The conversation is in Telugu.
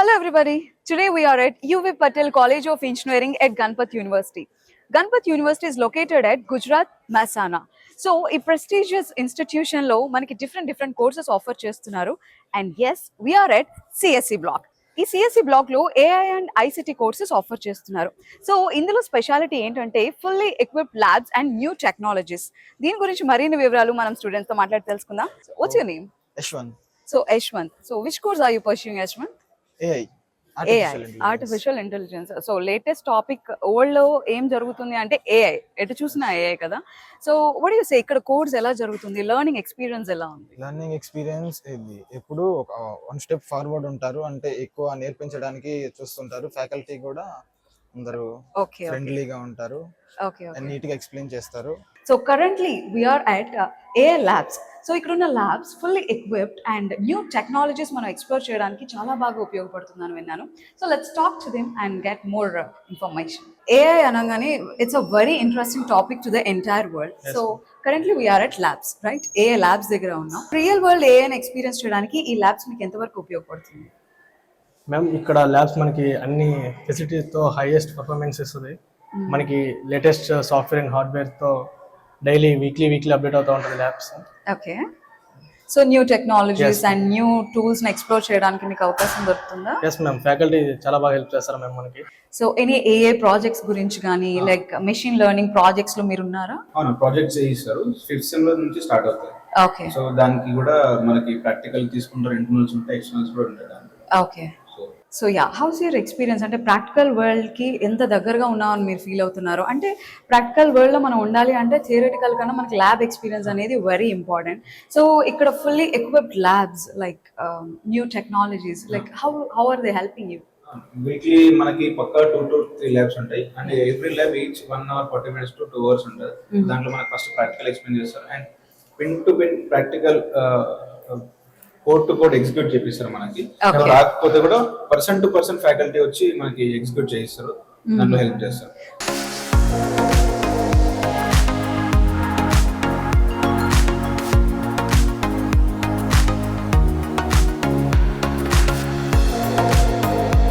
Hello everybody. Today we are at UV Patel College of Engineering at Ganpat University. Ganpat University is located at Gujarat, Mahsana. So, ఈ prestigious institution లో మనకి different courses offer చేస్తున్నారు. And yes, we are at CSE block. ఈ సిఎస్సి బ్లాక్ లో AI and ICT courses offer చేస్తున్నారు. సో ఇందులో స్పెషాలిటీ ఏంటంటే fully equipped labs and new technologies. దీని గురించి మరిన్ని వివరాలు మనం స్టూడెంట్స్ తో మాట్లాడి తెలుసుకుందాం. What's your name? Yashwant. So Yashwant. So which course are you pursuing, Yashwant? AI. Artificial intelligence. So latest topic world లో ఏం జరుగుతుంది అంటే ఏఐ. ఎటు చూసినా ఏఐ కదా. సో వాట్ యు సే, ఇక్కడ కోర్స్ ఎలా జరుగుతుంది, లెర్నింగ్ ఎక్స్పీరియన్స్ ఎలా ఉంది? లెర్నింగ్ ఎక్స్పీరియన్స్ ఇది ఎప్పుడు వన్ స్టెప్ ఫార్వర్డ్ ఉంటారు, అంటే ఎక్కువ నేర్పించడానికి చూస్తుంటారు. ఫ్యాకల్టీ కూడా అందరూ ఫ్రెండ్లీగా ఉంటారు, నీట్ గా ఎక్స్ప్లెయిన్ చేస్తారు. So currently we are at AI labs. So ఇక్కడ ఉన్న labs fully equipped and new technologies మనం ఎక్స్ప్లోర్ చేయడానికి చాలా బాగా ఉపయోగపడుతుందని విన్నాను. So let's talk to them and get more information. AI అనగానే it's a very interesting topic to the entire world. So currently we are at labs, right? AI labs దగ్గర ఉన్నాం. రియల్ వరల్డ్ AI ఎక్స్పీరియన్స్ చేయడానికి ఈ ల్యాబ్స్ మీకు ఎంతవరకు ఉపయోగపడుతుంది? మ్యామ్, ఇక్కడ ల్యాబ్స్ మనకి అన్ని ఫెసిలిటీస్తో హైయెస్ట్ పర్ఫార్మెన్స్ ఇస్తుంది. మనకి లేటెస్ట్ సాఫ్ట్వేర్ అండ్ హార్డ్వేర్తో డైలీ వీక్లీ అప్డేట్ అవుతూ ఉంటుంది labs. Okay. So new technologies and new tools ని ఎక్స్ప్లోర్ చేయడానికి మీకు అవకాశం దొరుకుతుందా? ఎస్ మ్యామ్, ఫ్యాకల్టీ చాలా బాగా హెల్ప్ చేస్తారు మ్యామ్ మనకి. సో ఎనీ AI ప్రాజెక్ట్స్ గురించి కానీ లైక్ మెషిన్ లెర్నింగ్ ప్రాజెక్ట్స్ లో మీరు ఉన్నారా? అవును, ప్రాజెక్ట్స్ చేయిస్తారు. 5th సెమ్ నుంచి స్టార్ట్ అవుతాయి. ఓకే. సో దానికి కూడా మనకి ప్రాక్టికల్ తీసుకుంటారు, ఇంటర్నల్స్ ఉంటాయి, ఎక్స్టర్నల్స్ కూడా ఉంటాయి. Okay. So yeah, house your experience? అంటే ప్రాక్టికల్ వరల్డ్కి ఎంత దగ్గరగా ఉన్నామని మీరు ఫీల్ అవుతున్నారు? అంటే ప్రాక్టికల్ వరల్డ్లో మనం ఉండాలి అంటే థియరిటికల్ కన్నా మనకి ల్యాబ్ ఎక్స్పీరియన్స్ అనేది వెరీ ఇంపార్టెంట్. సో ఇక్కడ fully equipped labs like new technologies, like how are they helping you? Weekly మనకి పక్కా 2 to 3 ల్యాబ్స్ ఉంటాయి. And every lab each 1 hour 40 minutes to 2 hours ఉంటుంది. దాంట్లో మనకి ఫస్ట్ ప్రాక్టికల్ ఎక్స్ప్లెయిన్ చేస్తారు and pin to pin practical code to code execute చేపిస్తారు. మనకి రాకపోతే కూడా పర్సన్ టు పర్సన్ ఫ్యాకల్టీ వచ్చి మనకి ఎగ్జిక్యూట్ చేయిస్తారు, దాంట్లో హెల్ప్ చేస్తారు.